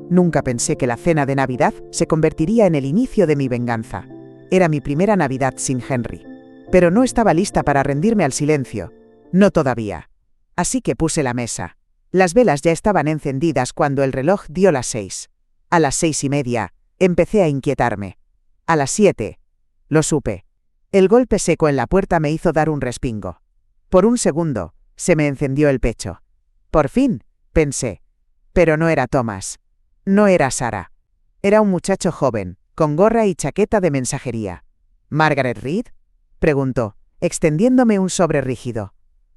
Nunca pensé que la cena de Navidad se convertiría en el inicio de mi venganza. Era mi primera Navidad sin Henry. Pero no estaba lista para rendirme al silencio. No todavía. Así que puse la mesa. Las velas ya estaban encendidas cuando el reloj dio las 6. A las 6:30, empecé a inquietarme. A las 7. Lo supe. El golpe seco en la puerta me hizo dar un respingo. Por un segundo, se me encendió el pecho. Por fin, pensé. Pero no era Thomas. No era Sarah. Era un muchacho joven, con gorra y chaqueta de mensajería. ¿Margaret Reed?, preguntó, extendiéndome un sobre rígido.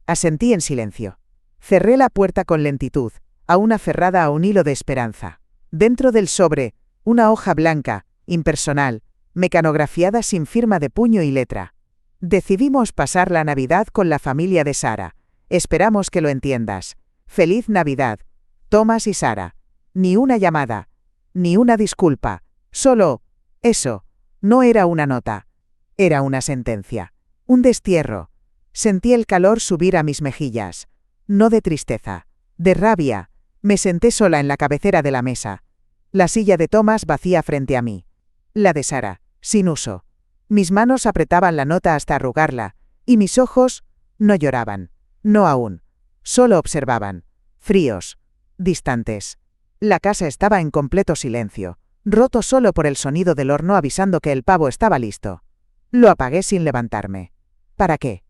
Asentí en silencio. Cerré la puerta con lentitud, aún aferrada a un hilo de esperanza. Dentro del sobre, una hoja blanca, impersonal, mecanografiada sin firma de puño y letra. Decidimos pasar la Navidad con la familia de Sarah. Esperamos que lo entiendas. Feliz Navidad, Thomas y Sarah. Ni una llamada, ni una disculpa, solo eso. No era una nota. Era una sentencia. Un destierro. Sentí el calor subir a mis mejillas. No de tristeza, de rabia. Me senté sola en la cabecera de la mesa. La silla de Thomas vacía frente a mí. La de Sarah, sin uso. Mis manos apretaban la nota hasta arrugarla, y mis ojos no lloraban. No aún. Solo observaban. Fríos. Distantes. La casa estaba en completo silencio, roto solo por el sonido del horno avisando que el pavo estaba listo. Lo apagué sin levantarme. ¿Para qué?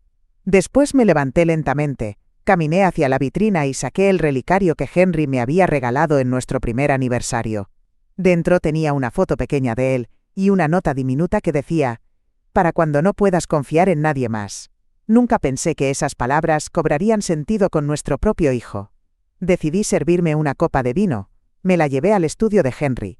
Después me levanté lentamente, caminé hacia la vitrina y saqué el relicario que Henry me había regalado en nuestro primer aniversario. Dentro tenía una foto pequeña de él y una nota diminuta que decía: «Para cuando no puedas confiar en nadie más». Nunca pensé que esas palabras cobrarían sentido con nuestro propio hijo. Decidí servirme una copa de vino. Me la llevé al estudio de Henry.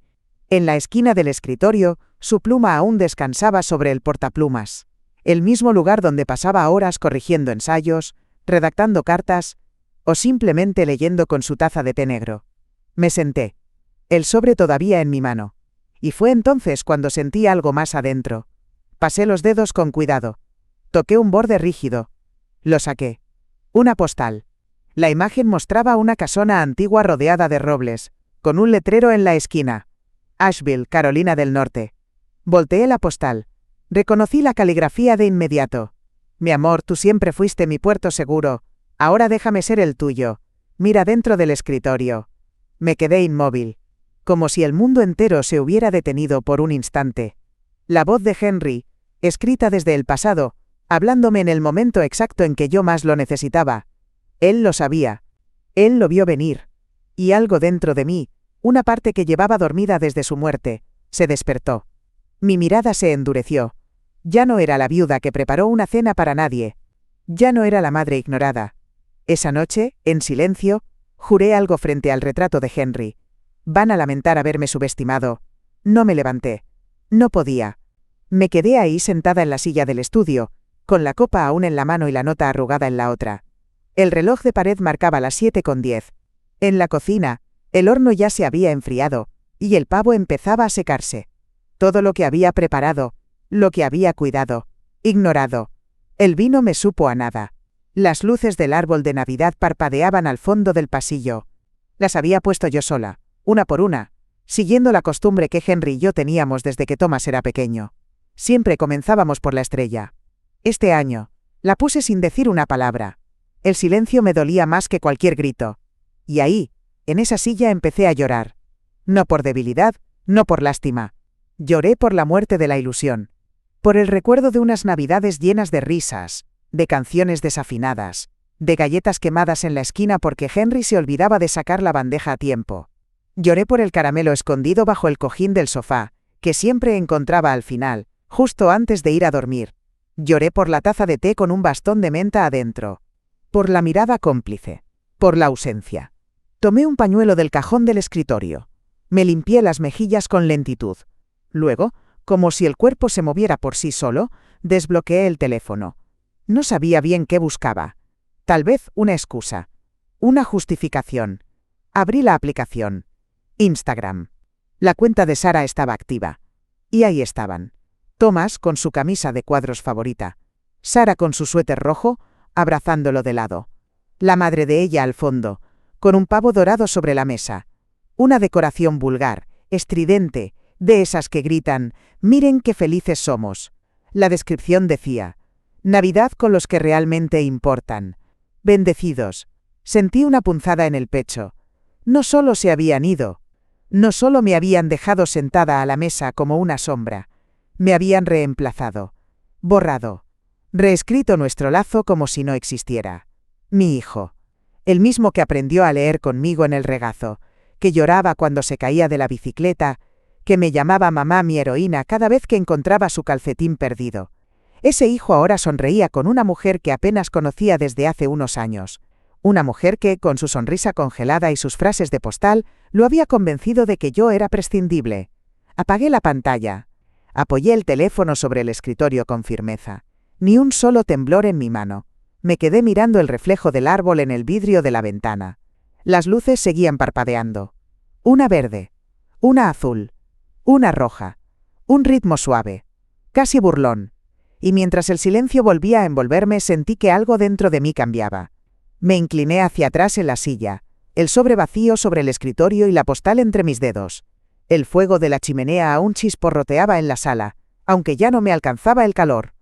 En la esquina del escritorio, su pluma aún descansaba sobre el portaplumas. El mismo lugar donde pasaba horas corrigiendo ensayos, redactando cartas, o simplemente leyendo con su taza de té negro. Me senté. El sobre todavía en mi mano. Y fue entonces cuando sentí algo más adentro. Pasé los dedos con cuidado. Toqué un borde rígido. Lo saqué. Una postal. La imagen mostraba una casona antigua rodeada de robles, con un letrero en la esquina. Asheville, Carolina del Norte. Volteé la postal. Reconocí la caligrafía de inmediato. Mi amor, tú siempre fuiste mi puerto seguro. Ahora déjame ser el tuyo. Mira dentro del escritorio. Me quedé inmóvil. Como si el mundo entero se hubiera detenido por un instante. La voz de Henry, escrita desde el pasado, hablándome en el momento exacto en que yo más lo necesitaba. Él lo sabía. Él lo vio venir. Y algo dentro de mí, una parte que llevaba dormida desde su muerte, se despertó. Mi mirada se endureció. Ya no era la viuda que preparó una cena para nadie. Ya no era la madre ignorada. Esa noche, en silencio, juré algo frente al retrato de Henry. Van a lamentar haberme subestimado. No me levanté. No podía. Me quedé ahí sentada en la silla del estudio, con la copa aún en la mano y la nota arrugada en la otra. El reloj de pared marcaba las 7:10. En la cocina, el horno ya se había enfriado, y el pavo empezaba a secarse. Todo lo que había preparado, lo que había cuidado, ignorado. El vino me supo a nada. Las luces del árbol de Navidad parpadeaban al fondo del pasillo. Las había puesto yo sola, una por una, siguiendo la costumbre que Henry y yo teníamos desde que Thomas era pequeño. Siempre comenzábamos por la estrella. Este año, la puse sin decir una palabra. El silencio me dolía más que cualquier grito. Y ahí, en esa silla empecé a llorar. No por debilidad, no por lástima. Lloré por la muerte de la ilusión. Por el recuerdo de unas Navidades llenas de risas, de canciones desafinadas, de galletas quemadas en la esquina porque Henry se olvidaba de sacar la bandeja a tiempo. Lloré por el caramelo escondido bajo el cojín del sofá, que siempre encontraba al final, justo antes de ir a dormir. Lloré por la taza de té con un bastón de menta adentro. Por la mirada cómplice. Por la ausencia. Tomé un pañuelo del cajón del escritorio. Me limpié las mejillas con lentitud. Luego, como si el cuerpo se moviera por sí solo, desbloqueé el teléfono. No sabía bien qué buscaba. Tal vez una excusa. Una justificación. Abrí la aplicación. Instagram. La cuenta de Sarah estaba activa. Y ahí estaban. Thomas con su camisa de cuadros favorita. Sarah con su suéter rojo, abrazándolo de lado. La madre de ella al fondo, con un pavo dorado sobre la mesa. Una decoración vulgar, estridente, de esas que gritan, «Miren qué felices somos». La descripción decía, «Navidad con los que realmente importan. Bendecidos». Sentí una punzada en el pecho. No solo se habían ido. No solo me habían dejado sentada a la mesa como una sombra. Me habían reemplazado. Borrado. Reescrito nuestro lazo como si no existiera. Mi hijo. El mismo que aprendió a leer conmigo en el regazo, que lloraba cuando se caía de la bicicleta, que me llamaba mamá mi heroína cada vez que encontraba su calcetín perdido. Ese hijo ahora sonreía con una mujer que apenas conocía desde hace unos años. Una mujer que, con su sonrisa congelada y sus frases de postal, lo había convencido de que yo era prescindible. Apagué la pantalla. Apoyé el teléfono sobre el escritorio con firmeza. Ni un solo temblor en mi mano. Me quedé mirando el reflejo del árbol en el vidrio de la ventana. Las luces seguían parpadeando. Una verde. Una azul. Una roja. Un ritmo suave. Casi burlón. Y mientras el silencio volvía a envolverme, sentí que algo dentro de mí cambiaba. Me incliné hacia atrás en la silla, el sobre vacío sobre el escritorio y la postal entre mis dedos. El fuego de la chimenea aún chisporroteaba en la sala, aunque ya no me alcanzaba el calor.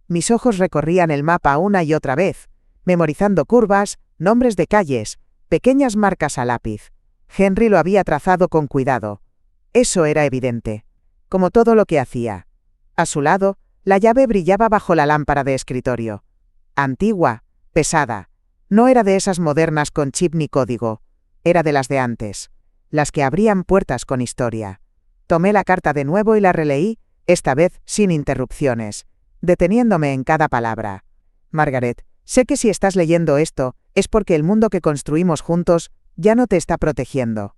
Mis ojos recorrían el mapa una y otra vez, memorizando curvas, nombres de calles, pequeñas marcas a lápiz. Henry lo había trazado con cuidado. Eso era evidente. Como todo lo que hacía. A su lado, la llave brillaba bajo la lámpara de escritorio. Antigua, pesada. No era de esas modernas con chip ni código. Era de las de antes. Las que abrían puertas con historia. Tomé la carta de nuevo y la releí, esta vez sin interrupciones, deteniéndome en cada palabra. Margaret, sé que si estás leyendo esto, es porque el mundo que construimos juntos ya no te está protegiendo.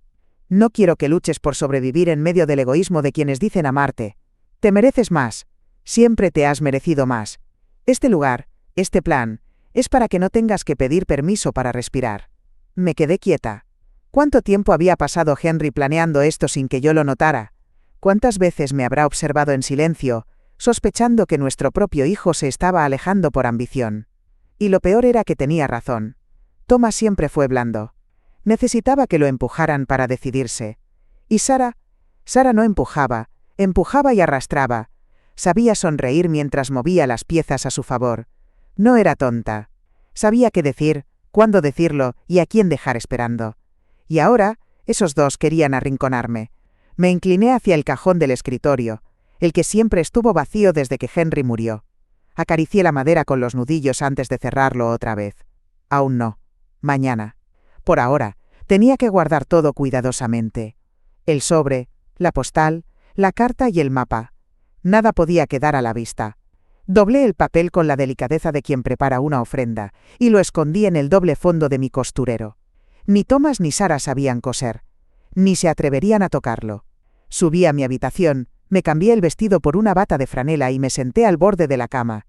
No quiero que luches por sobrevivir en medio del egoísmo de quienes dicen amarte. Te mereces más. Siempre te has merecido más. Este lugar, este plan, es para que no tengas que pedir permiso para respirar. Me quedé quieta. ¿Cuánto tiempo había pasado Henry planeando esto sin que yo lo notara? ¿Cuántas veces me habrá observado en silencio, sospechando que nuestro propio hijo se estaba alejando por ambición? Y lo peor era que tenía razón. Thomas siempre fue blando. Necesitaba que lo empujaran para decidirse. Y Sara no empujaba, empujaba y arrastraba. Sabía sonreír mientras movía las piezas a su favor. No era tonta. Sabía qué decir, cuándo decirlo y a quién dejar esperando. Y ahora, esos dos querían arrinconarme. Me incliné hacia el cajón del escritorio, el que siempre estuvo vacío desde que Henry murió. Acaricié la madera con los nudillos antes de cerrarlo otra vez. Aún no. Mañana. Por ahora, tenía que guardar todo cuidadosamente. El sobre, la postal, la carta y el mapa. Nada podía quedar a la vista. Doblé el papel con la delicadeza de quien prepara una ofrenda, y lo escondí en el doble fondo de mi costurero. Ni Thomas ni Sara sabían coser. Ni se atreverían a tocarlo. Subí a mi habitación, me cambié el vestido por una bata de franela y me senté al borde de la cama.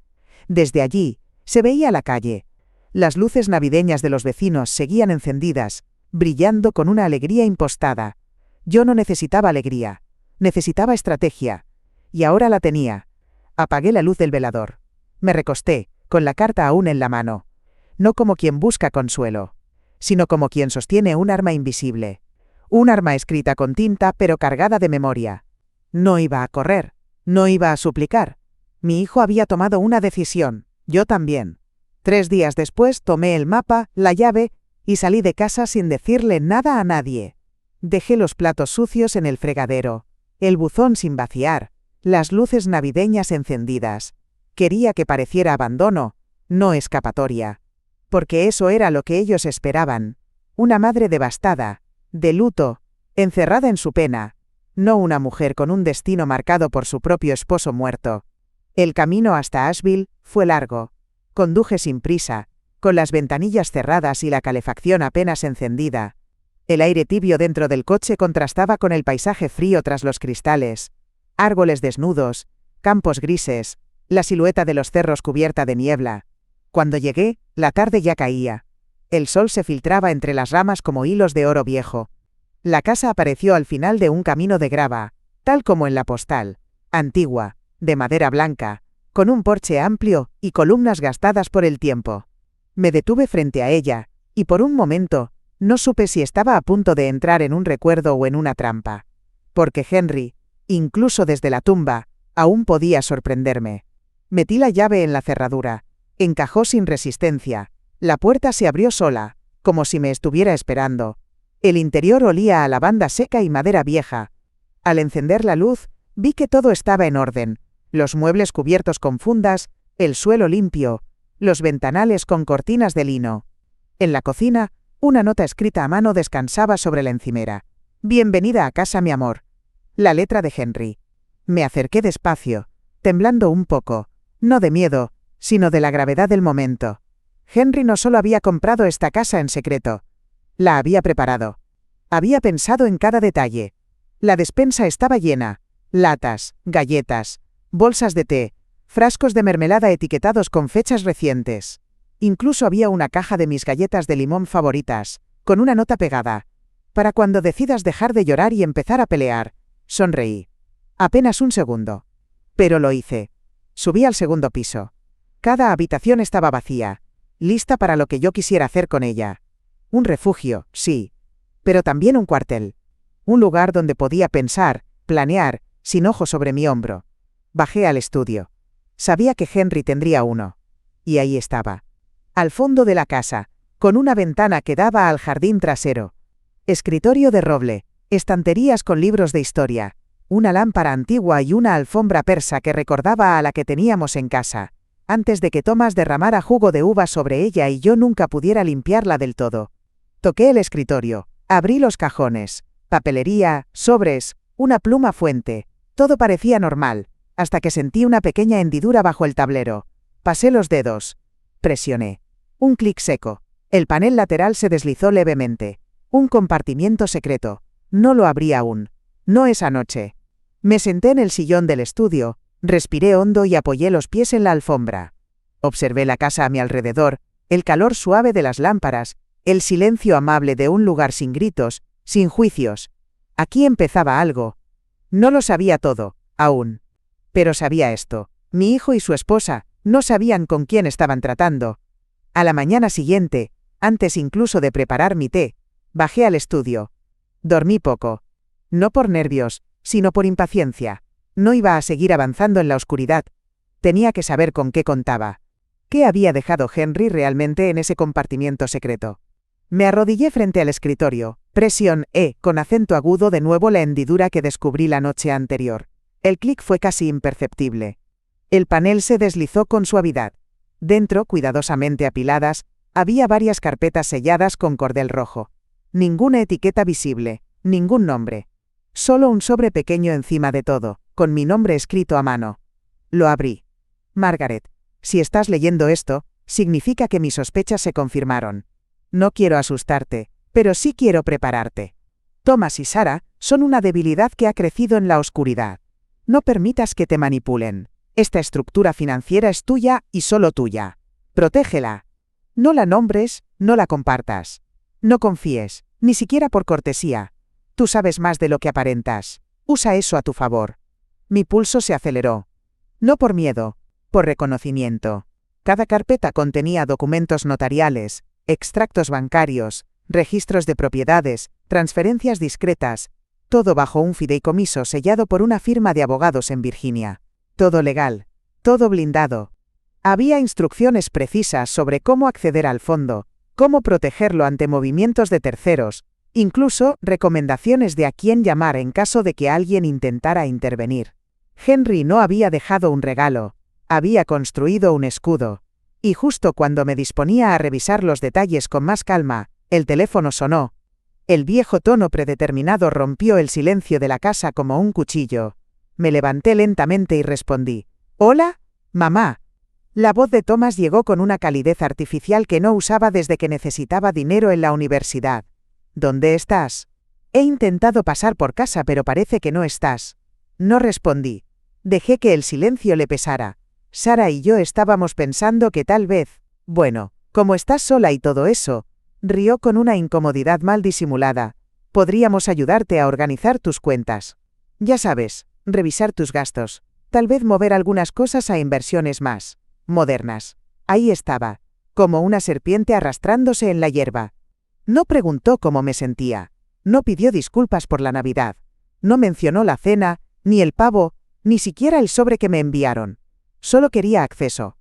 Desde allí, se veía la calle. Las luces navideñas de los vecinos seguían encendidas, brillando con una alegría impostada. Yo no necesitaba alegría. Necesitaba estrategia. Y ahora la tenía. Apagué la luz del velador. Me recosté, con la carta aún en la mano. No como quien busca consuelo, sino como quien sostiene un arma invisible. Un arma escrita con tinta pero cargada de memoria. No iba a correr. No iba a suplicar. Mi hijo había tomado una decisión. Yo también. 3 días después tomé el mapa, la llave, y salí de casa sin decirle nada a nadie. Dejé los platos sucios en el fregadero, el buzón sin vaciar, las luces navideñas encendidas. Quería que pareciera abandono, no escapatoria. Porque eso era lo que ellos esperaban. Una madre devastada, de luto, encerrada en su pena. No una mujer con un destino marcado por su propio esposo muerto. El camino hasta Asheville fue largo. Conduje sin prisa, con las ventanillas cerradas y la calefacción apenas encendida. El aire tibio dentro del coche contrastaba con el paisaje frío tras los cristales. Árboles desnudos, campos grises, la silueta de los cerros cubierta de niebla. Cuando llegué, la tarde ya caía. El sol se filtraba entre las ramas como hilos de oro viejo. La casa apareció al final de un camino de grava, tal como en la postal, antigua, de madera blanca, con un porche amplio y columnas gastadas por el tiempo. Me detuve frente a ella, y por un momento, No supe si estaba a punto de entrar en un recuerdo o en una trampa. Porque Henry, incluso desde la tumba, aún podía sorprenderme. Metí la llave en la cerradura. Encajó sin resistencia. La puerta se abrió sola, como si me estuviera esperando. El interior olía a lavanda seca y madera vieja. Al encender la luz, vi que todo estaba en orden. Los muebles cubiertos con fundas, el suelo limpio, los ventanales con cortinas de lino. En la cocina, una nota escrita a mano descansaba sobre la encimera. Bienvenida a casa, mi amor. La letra de Henry. Me acerqué despacio, temblando un poco, no de miedo, sino de la gravedad del momento. Henry no solo había comprado esta casa en secreto, la había preparado. Había pensado en cada detalle. La despensa estaba llena. Latas, galletas, bolsas de té, frascos de mermelada etiquetados con fechas recientes. Incluso había una caja de mis galletas de limón favoritas, con una nota pegada. Para cuando decidas dejar de llorar y empezar a pelear. Sonreí. Apenas un segundo. Pero lo hice. Subí al segundo piso. Cada habitación estaba vacía, lista para lo que yo quisiera hacer con ella. Un refugio, sí, pero también un cuartel. Un lugar donde podía pensar, planear, sin ojo sobre mi hombro. Bajé al estudio. Sabía que Henry tendría uno. Y ahí estaba. Al fondo de la casa, con una ventana que daba al jardín trasero. Escritorio de roble, estanterías con libros de historia, una lámpara antigua y una alfombra persa que recordaba a la que teníamos en casa, antes de que Thomas derramara jugo de uva sobre ella y yo nunca pudiera limpiarla del todo. Toqué el escritorio, abrí los cajones, papelería, sobres, una pluma fuente, todo parecía normal, hasta que sentí una pequeña hendidura bajo el tablero. Pasé los dedos. Presioné. Un clic seco. El panel lateral se deslizó levemente. Un compartimiento secreto. No lo abrí aún. No esa noche. Me senté en el sillón del estudio, respiré hondo y apoyé los pies en la alfombra. Observé la casa a mi alrededor, el calor suave de las lámparas, el silencio amable de un lugar sin gritos, sin juicios. Aquí empezaba algo. No lo sabía todo, aún. Pero sabía esto. Mi hijo y su esposa no sabían con quién estaban tratando. A la mañana siguiente, antes incluso de preparar mi té, bajé al estudio. Dormí poco. No por nervios, sino por impaciencia. No iba a seguir avanzando en la oscuridad. Tenía que saber con qué contaba. ¿Qué había dejado Henry realmente en ese compartimiento secreto? Me arrodillé frente al escritorio. Presión E, con acento agudo de nuevo la hendidura que descubrí la noche anterior. El clic fue casi imperceptible. El panel se deslizó con suavidad. Dentro, cuidadosamente apiladas, había varias carpetas selladas con cordel rojo. Ninguna etiqueta visible, ningún nombre. Solo un sobre pequeño encima de todo, con mi nombre escrito a mano. Lo abrí. Margaret, si estás leyendo esto, significa que mis sospechas se confirmaron. No quiero asustarte, pero sí quiero prepararte. Thomas y Sarah son una debilidad que ha crecido en la oscuridad. No permitas que te manipulen. Esta estructura financiera es tuya y solo tuya. Protégela. No la nombres, no la compartas. No confíes, ni siquiera por cortesía. Tú sabes más de lo que aparentas. Usa eso a tu favor. Mi pulso se aceleró. No por miedo, por reconocimiento. Cada carpeta contenía documentos notariales, extractos bancarios, registros de propiedades, transferencias discretas, todo bajo un fideicomiso sellado por una firma de abogados en Virginia. Todo legal, todo blindado. Había instrucciones precisas sobre cómo acceder al fondo, cómo protegerlo ante movimientos de terceros, incluso recomendaciones de a quién llamar en caso de que alguien intentara intervenir. Henry no había dejado un regalo, había construido un escudo. Y justo cuando me disponía a revisar los detalles con más calma, el teléfono sonó. El viejo tono predeterminado rompió el silencio de la casa como un cuchillo. Me levanté lentamente y respondí. «¿Hola, mamá?» La voz de Thomas llegó con una calidez artificial que no usaba desde que necesitaba dinero en la universidad. «¿Dónde estás?» «He intentado pasar por casa pero parece que no estás». No respondí. Dejé que el silencio le pesara. Sarah y yo estábamos pensando que tal vez, bueno, como estás sola y todo eso, rió con una incomodidad mal disimulada, podríamos ayudarte a organizar tus cuentas. Ya sabes, revisar tus gastos, tal vez mover algunas cosas a inversiones más modernas. Ahí estaba, como una serpiente arrastrándose en la hierba. No preguntó cómo me sentía. No pidió disculpas por la Navidad. No mencionó la cena, ni el pavo, ni siquiera el sobre que me enviaron. Solo quería acceso.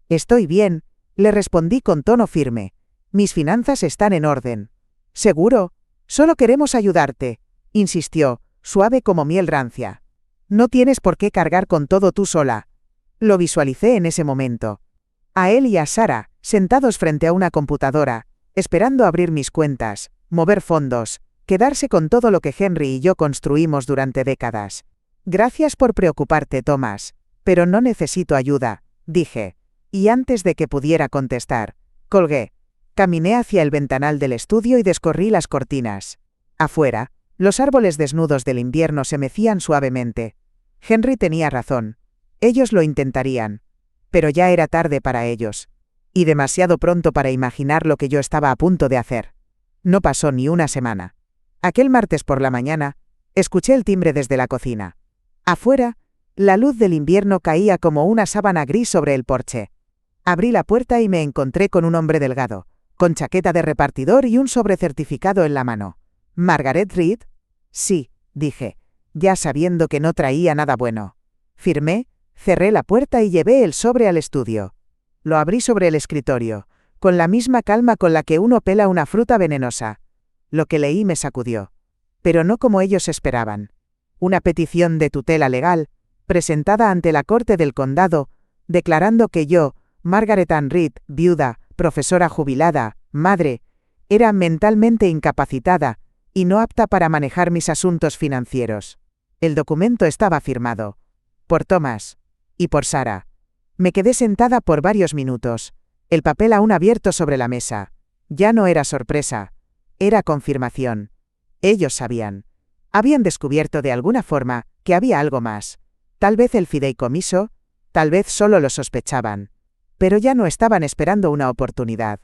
Estoy bien, le respondí con tono firme. Mis finanzas están en orden. ¿Seguro? Solo queremos ayudarte, insistió, suave como miel rancia. No tienes por qué cargar con todo tú sola. Lo visualicé en ese momento. A él y a Sara, sentados frente a una computadora, esperando abrir mis cuentas, mover fondos, quedarse con todo lo que Henry y yo construimos durante décadas. Gracias por preocuparte, Thomas, pero no necesito ayuda, dije. Y antes de que pudiera contestar, colgué. Caminé hacia el ventanal del estudio y descorrí las cortinas. Afuera, los árboles desnudos del invierno se mecían suavemente. Henry tenía razón. Ellos lo intentarían. Pero ya era tarde para ellos. Y demasiado pronto para imaginar lo que yo estaba a punto de hacer. No pasó ni una semana. Aquel martes por la mañana, escuché el timbre desde la cocina. Afuera, la luz del invierno caía como una sábana gris sobre el porche. Abrí la puerta y me encontré con un hombre delgado, con chaqueta de repartidor y un sobrecertificado en la mano. ¿Margaret Reed? Sí, dije, ya sabiendo que no traía nada bueno. Firmé, cerré la puerta y llevé el sobre al estudio. Lo abrí sobre el escritorio, con la misma calma con la que uno pela una fruta venenosa. Lo que leí me sacudió. Pero no como ellos esperaban. Una petición de tutela legal, presentada ante la Corte del Condado, declarando que yo, Margaret Ann Reed, viuda, profesora jubilada, madre, era mentalmente incapacitada y no apta para manejar mis asuntos financieros. El documento estaba firmado. Por Thomas. Y por Sara. Me quedé sentada por varios minutos, el papel aún abierto sobre la mesa. Ya no era sorpresa. Era confirmación. Ellos sabían. Habían descubierto de alguna forma que había algo más. Tal vez el fideicomiso, tal vez solo lo sospechaban. Pero ya no estaban esperando una oportunidad.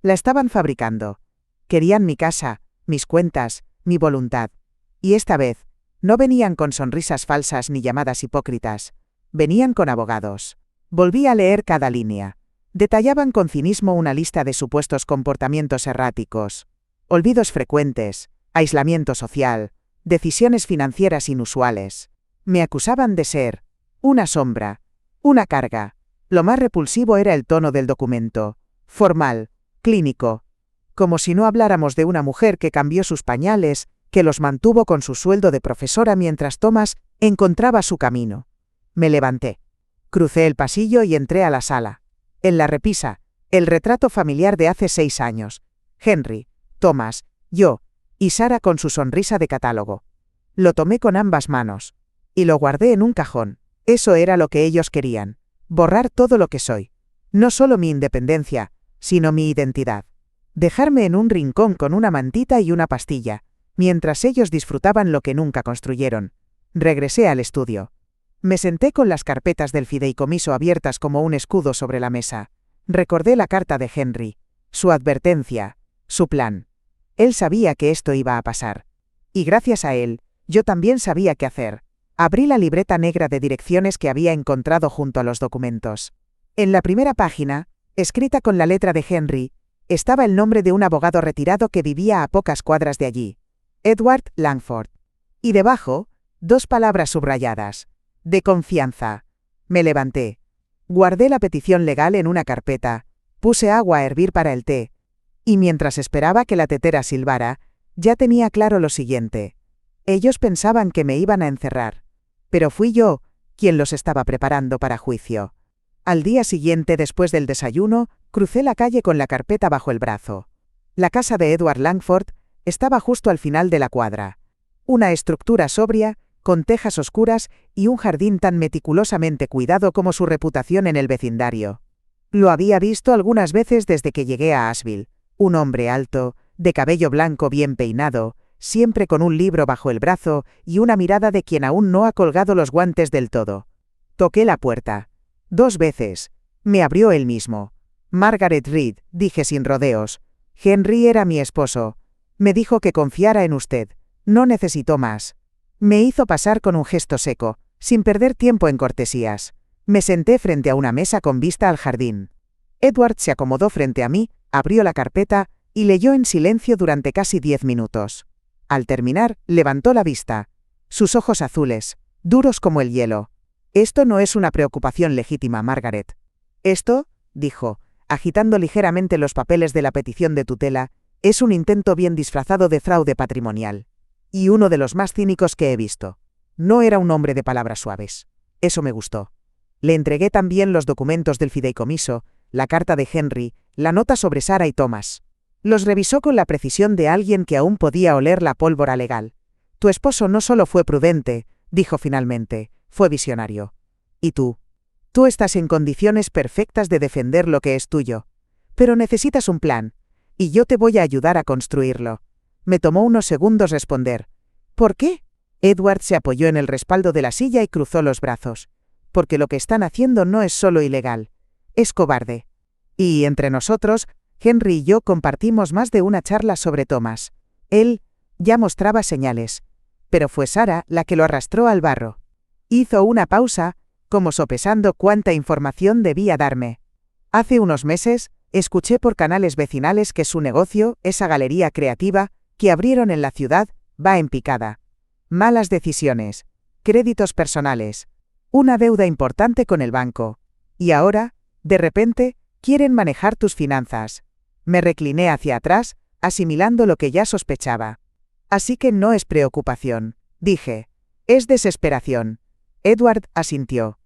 La estaban fabricando. Querían mi casa, mis cuentas, mi voluntad. Y esta vez, no venían con sonrisas falsas ni llamadas hipócritas. Venían con abogados. Volví a leer cada línea. Detallaban con cinismo una lista de supuestos comportamientos erráticos. Olvidos frecuentes, aislamiento social, decisiones financieras inusuales. Me acusaban de ser una sombra, una carga. Lo más repulsivo era el tono del documento. Formal, clínico. Como si no habláramos de una mujer que cambió sus pañales, que los mantuvo con su sueldo de profesora mientras Thomas encontraba su camino. Me levanté. Crucé el pasillo y entré a la sala. En la repisa, el retrato familiar de hace 6 años. Henry, Thomas, yo, y Sara con su sonrisa de catálogo. Lo tomé con ambas manos. Y lo guardé en un cajón. Eso era lo que ellos querían. Borrar todo lo que soy. No solo mi independencia, sino mi identidad. Dejarme en un rincón con una mantita y una pastilla, mientras ellos disfrutaban lo que nunca construyeron. Regresé al estudio. Me senté con las carpetas del fideicomiso abiertas como un escudo sobre la mesa. Recordé la carta de Henry, su advertencia, su plan. Él sabía que esto iba a pasar. Y gracias a él, yo también sabía qué hacer. Abrí la libreta negra de direcciones que había encontrado junto a los documentos. En la primera página, escrita con la letra de Henry, estaba el nombre de un abogado retirado que vivía a pocas cuadras de allí. Edward Langford. Y debajo, 2 palabras subrayadas. De confianza. Me levanté. Guardé la petición legal en una carpeta, puse agua a hervir para el té, y mientras esperaba que la tetera silbara, ya tenía claro lo siguiente. Ellos pensaban que me iban a encerrar. Pero fui yo quien los estaba preparando para juicio. Al día siguiente, después del desayuno, crucé la calle con la carpeta bajo el brazo. La casa de Edward Langford estaba justo al final de la cuadra. Una estructura sobria, con tejas oscuras y un jardín tan meticulosamente cuidado como su reputación en el vecindario. Lo había visto algunas veces desde que llegué a Asheville. Un hombre alto, de cabello blanco bien peinado, siempre con un libro bajo el brazo y una mirada de quien aún no ha colgado los guantes del todo. Toqué la puerta. 2 veces. Me abrió él mismo. Margaret Reed, dije sin rodeos. Henry era mi esposo. Me dijo que confiara en usted. No necesitó más. Me hizo pasar con un gesto seco, sin perder tiempo en cortesías. Me senté frente a una mesa con vista al jardín. Edward se acomodó frente a mí, abrió la carpeta y leyó en silencio durante casi 10 minutos. Al terminar, levantó la vista. Sus ojos azules, duros como el hielo. Esto no es una preocupación legítima, Margaret. Esto, dijo, agitando ligeramente los papeles de la petición de tutela, es un intento bien disfrazado de fraude patrimonial. Y uno de los más cínicos que he visto. No era un hombre de palabras suaves. Eso me gustó. Le entregué también los documentos del fideicomiso, la carta de Henry, la nota sobre Sarah y Thomas. Los revisó con la precisión de alguien que aún podía oler la pólvora legal. Tu esposo no solo fue prudente, dijo finalmente, fue visionario. ¿Y tú? Tú estás en condiciones perfectas de defender lo que es tuyo. Pero necesitas un plan, y yo te voy a ayudar a construirlo. Me tomó unos segundos responder. ¿Por qué? Edward se apoyó en el respaldo de la silla y cruzó los brazos. Porque lo que están haciendo no es solo ilegal, es cobarde. Y entre nosotros, Henry y yo compartimos más de una charla sobre Thomas. Él ya mostraba señales, pero fue Sarah la que lo arrastró al barro. Hizo una pausa, como sopesando cuánta información debía darme. Hace unos meses, escuché por canales vecinales que su negocio, esa galería creativa, que abrieron en la ciudad, va en picada. Malas decisiones, créditos personales, una deuda importante con el banco. Y ahora, de repente, quieren manejar tus finanzas. Me recliné hacia atrás, asimilando lo que ya sospechaba. Así que no es preocupación, dije. Es desesperación. Edward asintió.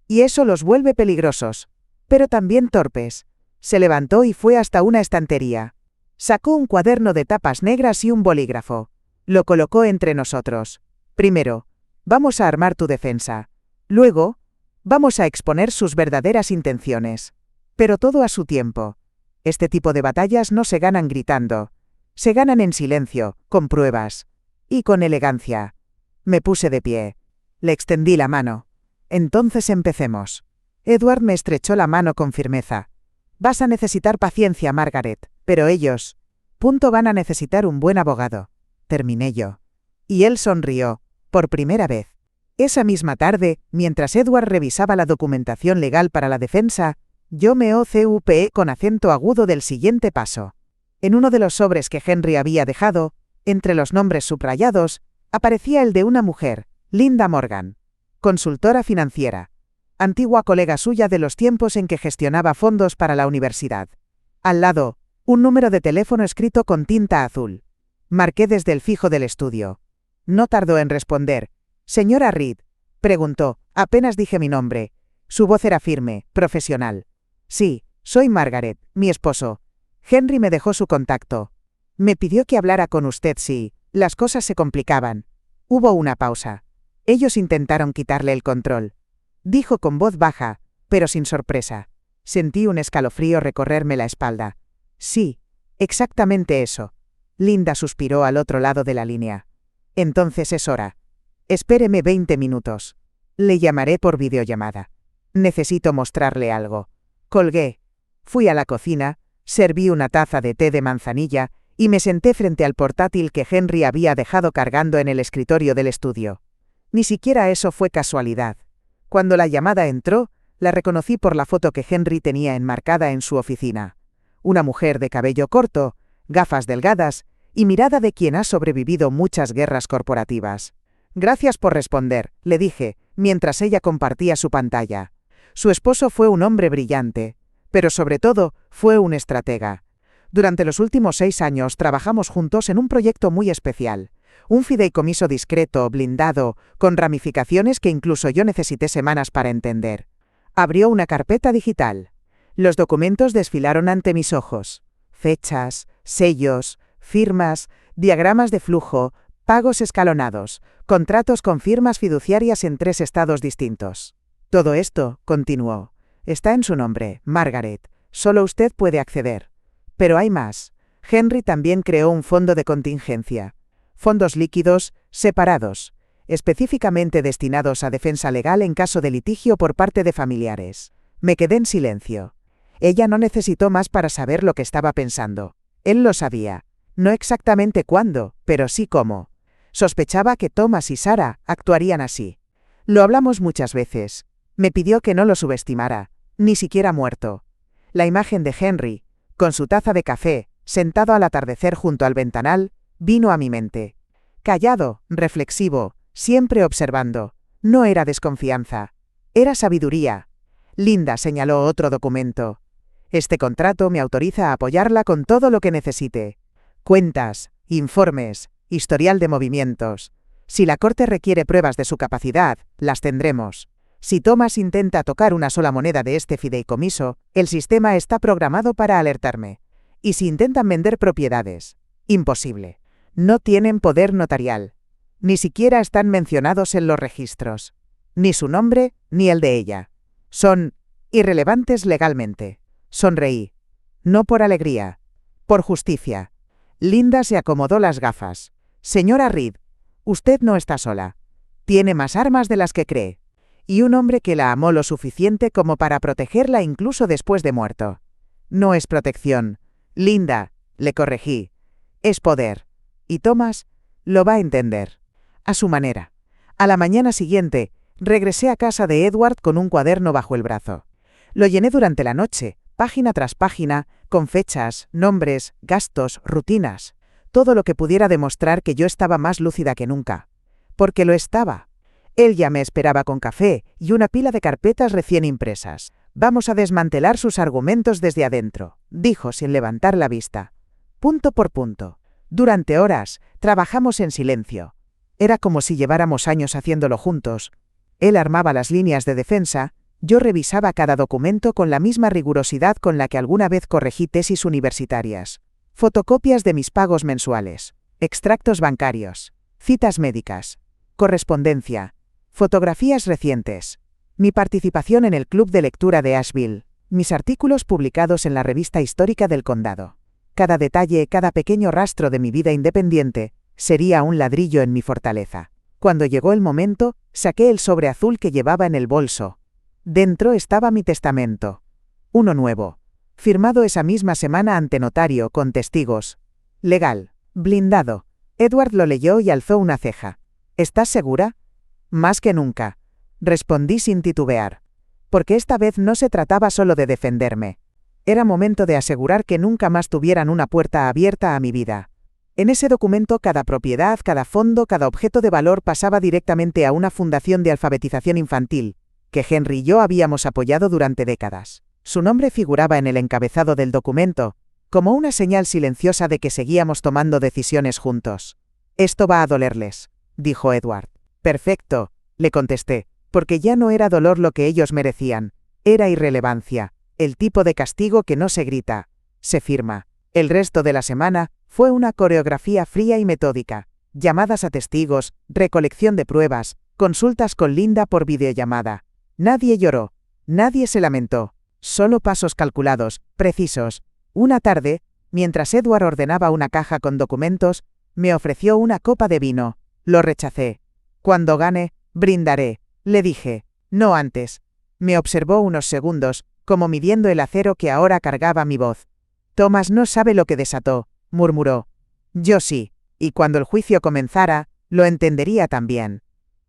Y eso los vuelve peligrosos, pero también torpes. Se levantó y fue hasta una estantería. Sacó un cuaderno de tapas negras y un bolígrafo. Lo colocó entre nosotros. Primero, vamos a armar tu defensa. Luego, vamos a exponer sus verdaderas intenciones. Pero todo a su tiempo. Este tipo de batallas no se ganan gritando. Se ganan en silencio, con pruebas. Y con elegancia. Me puse de pie. Le extendí la mano. Entonces empecemos. Edward me estrechó la mano con firmeza. Vas a necesitar paciencia, Margaret, pero ellos... van a necesitar un buen abogado. Terminé yo. Y él sonrió, por primera vez. Esa misma tarde, mientras Edward revisaba la documentación legal para la defensa, yo me ocupé con acento agudo del siguiente paso. En uno de los sobres que Henry había dejado, entre los nombres subrayados, aparecía el de una mujer, Linda Morgan, consultora financiera, antigua colega suya de los tiempos en que gestionaba fondos para la universidad. Al lado, un número de teléfono escrito con tinta azul. Marqué desde el fijo del estudio. No tardó en responder. «Señora Reed», preguntó, apenas dije mi nombre. Su voz era firme, profesional. «Sí, soy Margaret, mi esposo. Henry me dejó su contacto. Me pidió que hablara con usted si las cosas se complicaban». Hubo una pausa. Ellos intentaron quitarle el control. Dijo con voz baja, pero sin sorpresa. Sentí un escalofrío recorrerme la espalda. «Sí, exactamente eso». Linda suspiró al otro lado de la línea. «Entonces es hora. Espéreme 20 minutos. Le llamaré por videollamada. Necesito mostrarle algo». Colgué. Fui a la cocina, serví una taza de té de manzanilla y me senté frente al portátil que Henry había dejado cargando en el escritorio del estudio. Ni siquiera eso fue casualidad. Cuando la llamada entró, la reconocí por la foto que Henry tenía enmarcada en su oficina. Una mujer de cabello corto, gafas delgadas y mirada de quien ha sobrevivido muchas guerras corporativas. «Gracias por responder», le dije, mientras ella compartía su pantalla. Su esposo fue un hombre brillante, pero sobre todo, fue un estratega. Durante los últimos 6 años trabajamos juntos en un proyecto muy especial. Un fideicomiso discreto, blindado, con ramificaciones que incluso yo necesité semanas para entender. Abrió una carpeta digital. Los documentos desfilaron ante mis ojos. Fechas, sellos, firmas, diagramas de flujo, pagos escalonados, contratos con firmas fiduciarias en 3 estados distintos. Todo esto, continuó, está en su nombre, Margaret. Solo usted puede acceder. Pero hay más. Henry también creó un fondo de contingencia. Fondos líquidos, separados, específicamente destinados a defensa legal en caso de litigio por parte de familiares. Me quedé en silencio. Ella no necesitó más para saber lo que estaba pensando. Él lo sabía. No exactamente cuándo, pero sí cómo. Sospechaba que Thomas y Sarah actuarían así. Lo hablamos muchas veces. Me pidió que no lo subestimara, ni siquiera muerto. La imagen de Henry, con su taza de café, sentado al atardecer junto al ventanal, vino a mi mente. Callado, reflexivo, siempre observando. No era desconfianza. Era sabiduría. Linda, señaló otro documento. Este contrato me autoriza a apoyarla con todo lo que necesite. Cuentas, informes, historial de movimientos. Si la corte requiere pruebas de su capacidad, las tendremos. Si Thomas intenta tocar una sola moneda de este fideicomiso, el sistema está programado para alertarme. Y si intentan vender propiedades, imposible. No tienen poder notarial. Ni siquiera están mencionados en los registros. Ni su nombre, ni el de ella. Son irrelevantes legalmente. Sonreí. No por alegría. Por justicia. Linda se acomodó las gafas. Señora Reed, usted no está sola. Tiene más armas de las que cree. Y un hombre que la amó lo suficiente como para protegerla incluso después de muerto. No es protección. Linda, le corregí. Es poder. Y Thomas lo va a entender. A su manera. A la mañana siguiente, regresé a casa de Edward con un cuaderno bajo el brazo. Lo llené durante la noche, página tras página, con fechas, nombres, gastos, rutinas. Todo lo que pudiera demostrar que yo estaba más lúcida que nunca. Porque lo estaba. Él ya me esperaba con café y una pila de carpetas recién impresas. Vamos a desmantelar sus argumentos desde adentro, dijo sin levantar la vista. Punto por punto. Durante horas, trabajamos en silencio. Era como si lleváramos años haciéndolo juntos. Él armaba las líneas de defensa, yo revisaba cada documento con la misma rigurosidad con la que alguna vez corregí tesis universitarias. Fotocopias de mis pagos mensuales, extractos bancarios, citas médicas, correspondencia, fotografías recientes, mi participación en el club de lectura de Asheville, mis artículos publicados en la revista histórica del condado. Cada detalle, cada pequeño rastro de mi vida independiente, sería un ladrillo en mi fortaleza. Cuando llegó el momento, saqué el sobre azul que llevaba en el bolso. Dentro estaba mi testamento. Uno nuevo. Firmado esa misma semana ante notario con testigos. Legal. Blindado. Edward lo leyó y alzó una ceja. ¿Estás segura? Más que nunca. Respondí sin titubear. Porque esta vez no se trataba solo de defenderme. Era momento de asegurar que nunca más tuvieran una puerta abierta a mi vida. En ese documento cada propiedad, cada fondo, cada objeto de valor pasaba directamente a una fundación de alfabetización infantil, que Henry y yo habíamos apoyado durante décadas. Su nombre figuraba en el encabezado del documento, como una señal silenciosa de que seguíamos tomando decisiones juntos. Esto va a dolerles, dijo Edward. Perfecto, le contesté, porque ya no era dolor lo que ellos merecían, era irrelevancia, el tipo de castigo que no se grita, se firma. El resto de la semana fue una coreografía fría y metódica, llamadas a testigos, recolección de pruebas, consultas con Linda por videollamada. Nadie lloró, nadie se lamentó, solo pasos calculados, precisos. Una tarde, mientras Edward ordenaba una caja con documentos, me ofreció una copa de vino. Lo rechacé. Cuando gane, brindaré, le dije. No antes. Me observó unos segundos, como midiendo el acero que ahora cargaba mi voz. Thomas no sabe lo que desató, murmuró. Yo sí, y cuando el juicio comenzara, lo entendería también.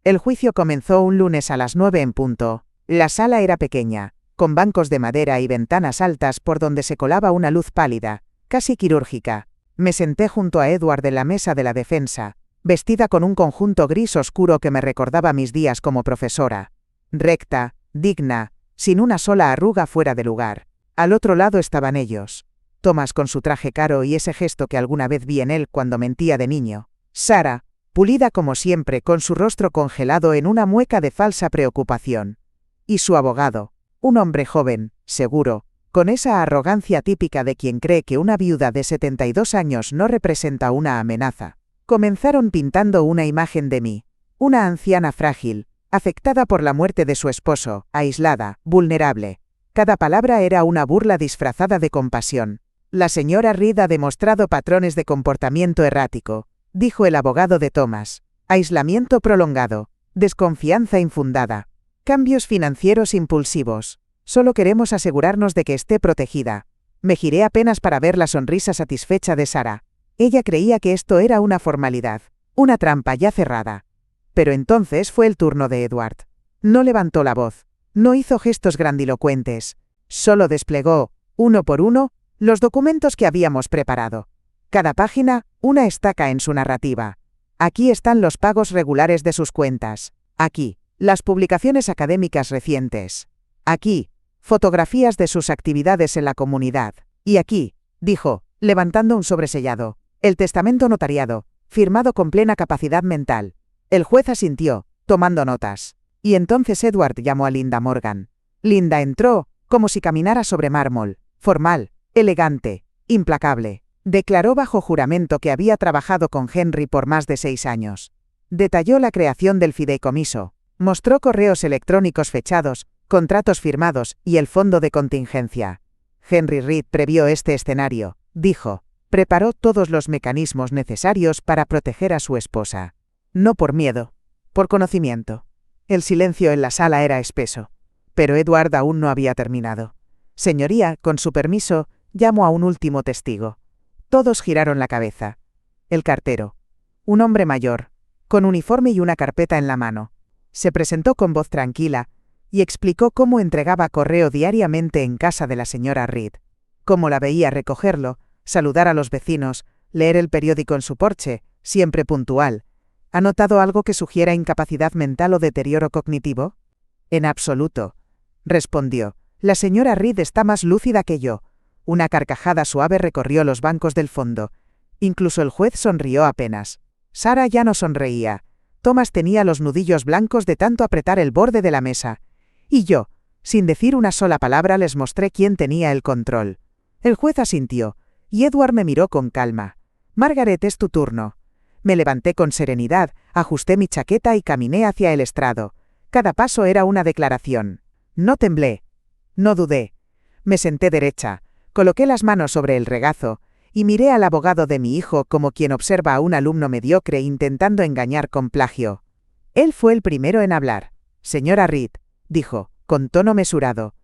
El juicio comenzó un lunes a las 9 en punto. La sala era pequeña, con bancos de madera y ventanas altas por donde se colaba una luz pálida, casi quirúrgica. Me senté junto a Edward en la mesa de la defensa, vestida con un conjunto gris oscuro que me recordaba mis días como profesora. Recta, digna, sin una sola arruga fuera de lugar. Al otro lado estaban ellos. Thomas con su traje caro y ese gesto que alguna vez vi en él cuando mentía de niño. Sarah, pulida como siempre, con su rostro congelado en una mueca de falsa preocupación. Y su abogado, un hombre joven, seguro, con esa arrogancia típica de quien cree que una viuda de 72 años no representa una amenaza. Comenzaron pintando una imagen de mí, una anciana frágil, afectada por la muerte de su esposo, aislada, vulnerable. Cada palabra era una burla disfrazada de compasión. La señora Reed ha demostrado patrones de comportamiento errático, dijo el abogado de Thomas. Aislamiento prolongado, desconfianza infundada, cambios financieros impulsivos. Solo queremos asegurarnos de que esté protegida. Me giré apenas para ver la sonrisa satisfecha de Sarah. Ella creía que esto era una formalidad, una trampa ya cerrada. Pero entonces fue el turno de Edward. No levantó la voz, no hizo gestos grandilocuentes, solo desplegó, uno por uno, Los documentos que habíamos preparado. Cada página, una estaca en su narrativa. Aquí están los pagos regulares de sus cuentas. Aquí, las publicaciones académicas recientes. Aquí, fotografías de sus actividades en la comunidad. Y aquí, dijo, levantando un sobresellado, el testamento notariado, firmado con plena capacidad mental. El juez asintió, tomando notas. Y entonces Edward llamó a Linda Morgan. Linda entró, como si caminara sobre mármol, formal, elegante, implacable. Declaró bajo juramento que había trabajado con Henry por más de 6 años. Detalló la creación del fideicomiso. Mostró correos electrónicos fechados, contratos firmados y el fondo de contingencia. Henry Reed previó este escenario, dijo. Preparó todos los mecanismos necesarios para proteger a su esposa. No por miedo, por conocimiento. El silencio en la sala era espeso. Pero Edward aún no había terminado. Señoría, con su permiso, llamo a un último testigo. Todos giraron la cabeza. El cartero. Un hombre mayor, con uniforme y una carpeta en la mano. Se presentó con voz tranquila y explicó cómo entregaba correo diariamente en casa de la señora Reed. Cómo la veía recogerlo, saludar a los vecinos, leer el periódico en su porche, siempre puntual. ¿Ha notado algo que sugiera incapacidad mental o deterioro cognitivo? En absoluto, respondió. La señora Reed está más lúcida que yo. Una carcajada suave recorrió los bancos del fondo. Incluso el juez sonrió apenas. Sara ya no sonreía. Thomas tenía los nudillos blancos de tanto apretar el borde de la mesa. Y yo, sin decir una sola palabra, les mostré quién tenía el control. El juez asintió, y Edward me miró con calma. Margaret, es tu turno. Me levanté con serenidad, ajusté mi chaqueta y caminé hacia el estrado. Cada paso era una declaración. No temblé. No dudé. Me senté derecha, coloqué las manos sobre el regazo, y miré al abogado de mi hijo como quien observa a un alumno mediocre intentando engañar con plagio. Él fue el primero en hablar. Señora Reed, dijo, con tono mesurado,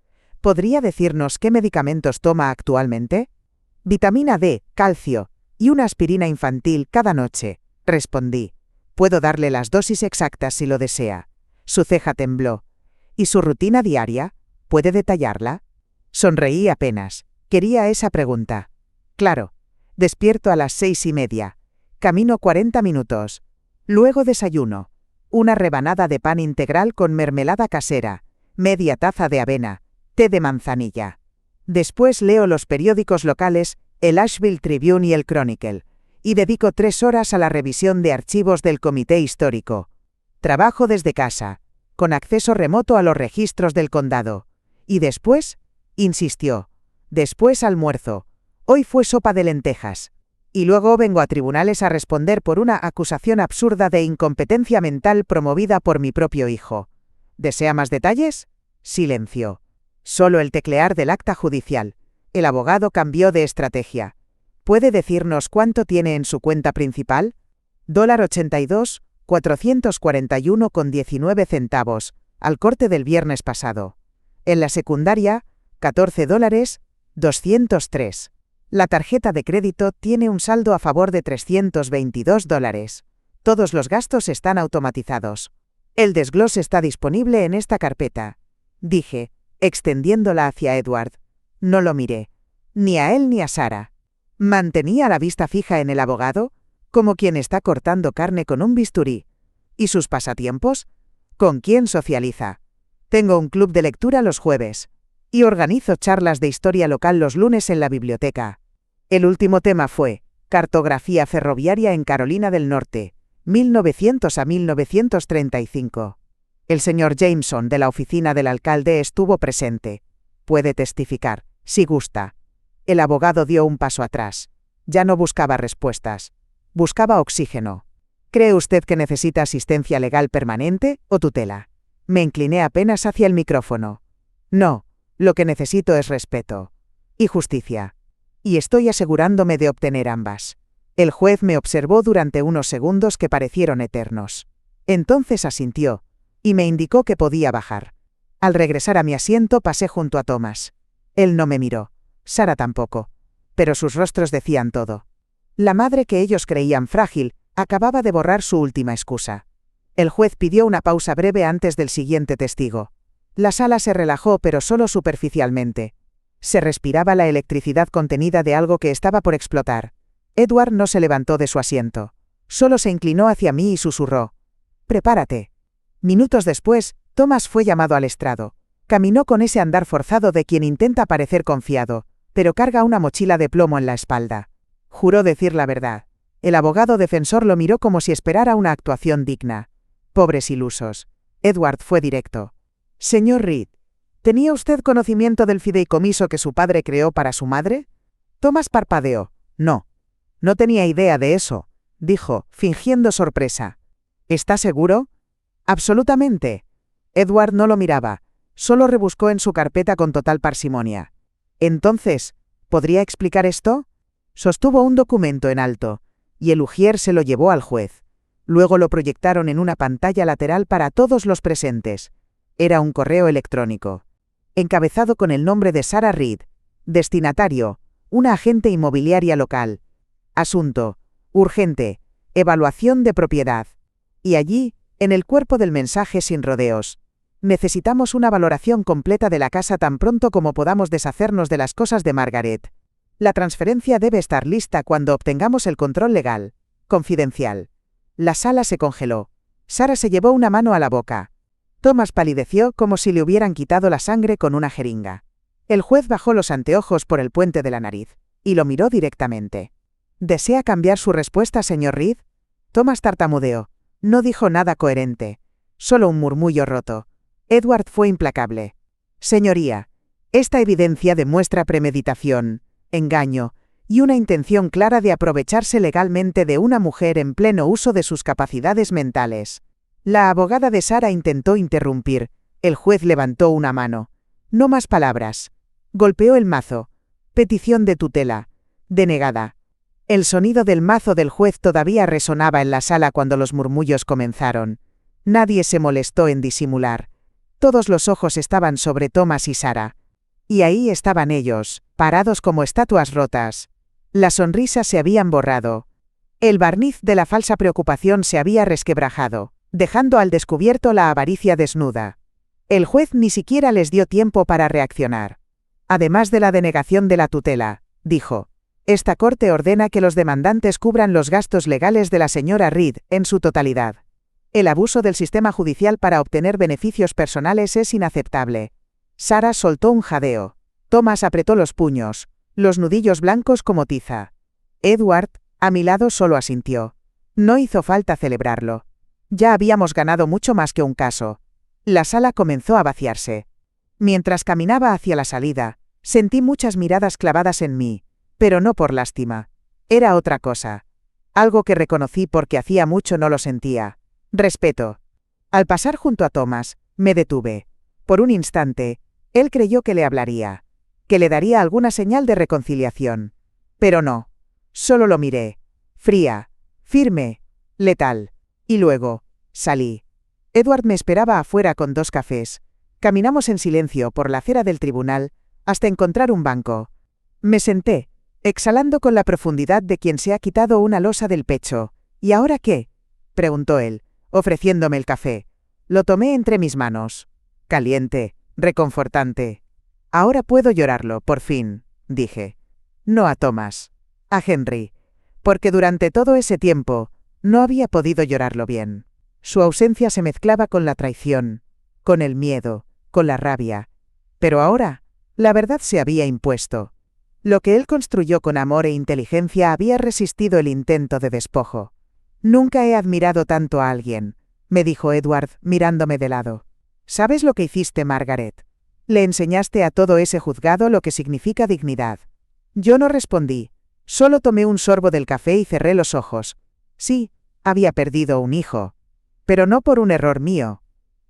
¿podría decirnos qué medicamentos toma actualmente? Vitamina D, calcio, y una aspirina infantil cada noche, respondí. Puedo darle las dosis exactas si lo desea. Su ceja tembló. ¿Y su rutina diaria? ¿Puede detallarla? Sonreí apenas. Quería esa pregunta. Claro. Despierto a las 6:30. Camino 40 minutos. Luego desayuno. Una rebanada de pan integral con mermelada casera, media taza de avena, té de manzanilla. Después leo los periódicos locales, el Asheville Tribune y el Chronicle, y dedico 3 horas a la revisión de archivos del Comité Histórico. Trabajo desde casa, con acceso remoto a los registros del condado. Y después, insistió, después almuerzo. Hoy fue sopa de lentejas. Y luego vengo a tribunales a responder por una acusación absurda de incompetencia mental promovida por mi propio hijo. ¿Desea más detalles? Silencio. Solo el teclear del acta judicial. El abogado cambió de estrategia. ¿Puede decirnos cuánto tiene en su cuenta principal? $82, 441,19 centavos, al corte del viernes pasado. En la secundaria, $14, 203. La tarjeta de crédito tiene un saldo a favor de $322. Todos los gastos están automatizados. El desglose está disponible en esta carpeta, dije, extendiéndola hacia Edward. No lo miré. Ni a él ni a Sara. Mantenía la vista fija en el abogado, como quien está cortando carne con un bisturí. ¿Y sus pasatiempos? ¿Con quién socializa? Tengo un club de lectura los jueves. Y organizo charlas de historia local los lunes en la biblioteca. El último tema fue Cartografía ferroviaria en Carolina del Norte, 1900 a 1935. El señor Jameson de la oficina del alcalde estuvo presente. Puede testificar, si gusta. El abogado dio un paso atrás. Ya no buscaba respuestas. Buscaba oxígeno. ¿Cree usted que necesita asistencia legal permanente o tutela? Me incliné apenas hacia el micrófono. No, lo que necesito es respeto. Y justicia. Y estoy asegurándome de obtener ambas. El juez me observó durante unos segundos que parecieron eternos. Entonces asintió, y me indicó que podía bajar. Al regresar a mi asiento pasé junto a Thomas. Él no me miró. Sara tampoco. Pero sus rostros decían todo. La madre que ellos creían frágil, acababa de borrar su última excusa. El juez pidió una pausa breve antes del siguiente testigo. La sala se relajó pero solo superficialmente. Se respiraba la electricidad contenida de algo que estaba por explotar. Edward no se levantó de su asiento. Solo se inclinó hacia mí y susurró: «Prepárate». Minutos después, Thomas fue llamado al estrado. Caminó con ese andar forzado de quien intenta parecer confiado, pero carga una mochila de plomo en la espalda. Juró decir la verdad. El abogado defensor lo miró como si esperara una actuación digna. Pobres ilusos. Edward fue directo. «Señor Reed, ¿tenía usted conocimiento del fideicomiso que su padre creó para su madre?» Thomas parpadeó. «No. No tenía idea de eso», dijo, fingiendo sorpresa. «¿Está seguro?» «Absolutamente». Edward no lo miraba. Solo rebuscó en su carpeta con total parsimonia. «Entonces, ¿podría explicar esto?» Sostuvo un documento en alto, y el ujier se lo llevó al juez. Luego lo proyectaron en una pantalla lateral para todos los presentes. Era un correo electrónico. Encabezado con el nombre de Sarah Reed. Destinatario: una agente inmobiliaria local. Asunto: urgente, evaluación de propiedad. Y allí, en el cuerpo del mensaje sin rodeos: necesitamos una valoración completa de la casa tan pronto como podamos deshacernos de las cosas de Margaret. La transferencia debe estar lista cuando obtengamos el control legal. Confidencial. La sala se congeló. Sarah se llevó una mano a la boca. Thomas palideció como si le hubieran quitado la sangre con una jeringa. El juez bajó los anteojos por el puente de la nariz, y lo miró directamente. ¿Desea cambiar su respuesta, señor Reed? Thomas tartamudeó. No dijo nada coherente. Solo un murmullo roto. Edward fue implacable. «Señoría, esta evidencia demuestra premeditación, engaño, y una intención clara de aprovecharse legalmente de una mujer en pleno uso de sus capacidades mentales». La abogada de Sarah intentó interrumpir. El juez levantó una mano. «No más palabras». Golpeó el mazo. «Petición de tutela. Denegada». El sonido del mazo del juez todavía resonaba en la sala cuando los murmullos comenzaron. Nadie se molestó en disimular. Todos los ojos estaban sobre Thomas y Sarah. Y ahí estaban ellos, parados como estatuas rotas. Las sonrisas se habían borrado. El barniz de la falsa preocupación se había resquebrajado, dejando al descubierto la avaricia desnuda. El juez ni siquiera les dio tiempo para reaccionar. «Además de la denegación de la tutela», dijo, «esta corte ordena que los demandantes cubran los gastos legales de la señora Reed en su totalidad. El abuso del sistema judicial para obtener beneficios personales es inaceptable». Sarah soltó un jadeo. Thomas apretó los puños, los nudillos blancos como tiza. Edward, a mi lado, solo asintió. No hizo falta celebrarlo. Ya habíamos ganado mucho más que un caso. La sala comenzó a vaciarse. Mientras caminaba hacia la salida, sentí muchas miradas clavadas en mí, pero no por lástima. Era otra cosa. Algo que reconocí porque hacía mucho no lo sentía. Respeto. Al pasar junto a Thomas, me detuve. Por un instante, él creyó que le hablaría, que le daría alguna señal de reconciliación. Pero no. Solo lo miré. Fría, firme, letal. Y luego, salí. Edward me esperaba afuera con 2 cafés. Caminamos en silencio por la acera del tribunal, hasta encontrar un banco. Me senté, exhalando con la profundidad de quien se ha quitado una losa del pecho. «¿Y ahora qué?», preguntó él, ofreciéndome el café. Lo tomé entre mis manos. Caliente, reconfortante. «Ahora puedo llorarlo, por fin», dije. No a Thomas. A Henry. Porque durante todo ese tiempo, no había podido llorarlo bien. Su ausencia se mezclaba con la traición, con el miedo, con la rabia. Pero ahora, la verdad se había impuesto. Lo que él construyó con amor e inteligencia había resistido el intento de despojo. «Nunca he admirado tanto a alguien», me dijo Edward, mirándome de lado. «¿Sabes lo que hiciste, Margaret? Le enseñaste a todo ese juzgado lo que significa dignidad». Yo no respondí. Solo tomé un sorbo del café y cerré los ojos. Sí, había perdido un hijo. Pero no por un error mío.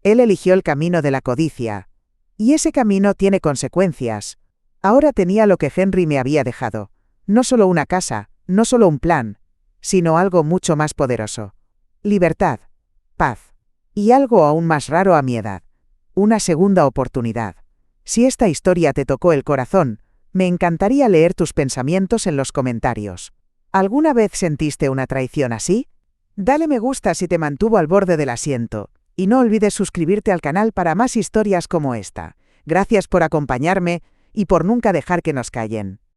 Él eligió el camino de la codicia. Y ese camino tiene consecuencias. Ahora tenía lo que Henry me había dejado. No solo una casa, no solo un plan, sino algo mucho más poderoso. Libertad, paz. Y algo aún más raro a mi edad. Una segunda oportunidad. Si esta historia te tocó el corazón, me encantaría leer tus pensamientos en los comentarios. ¿Alguna vez sentiste una traición así? Dale me gusta si te mantuvo al borde del asiento, y no olvides suscribirte al canal para más historias como esta. Gracias por acompañarme, y por nunca dejar que nos callen.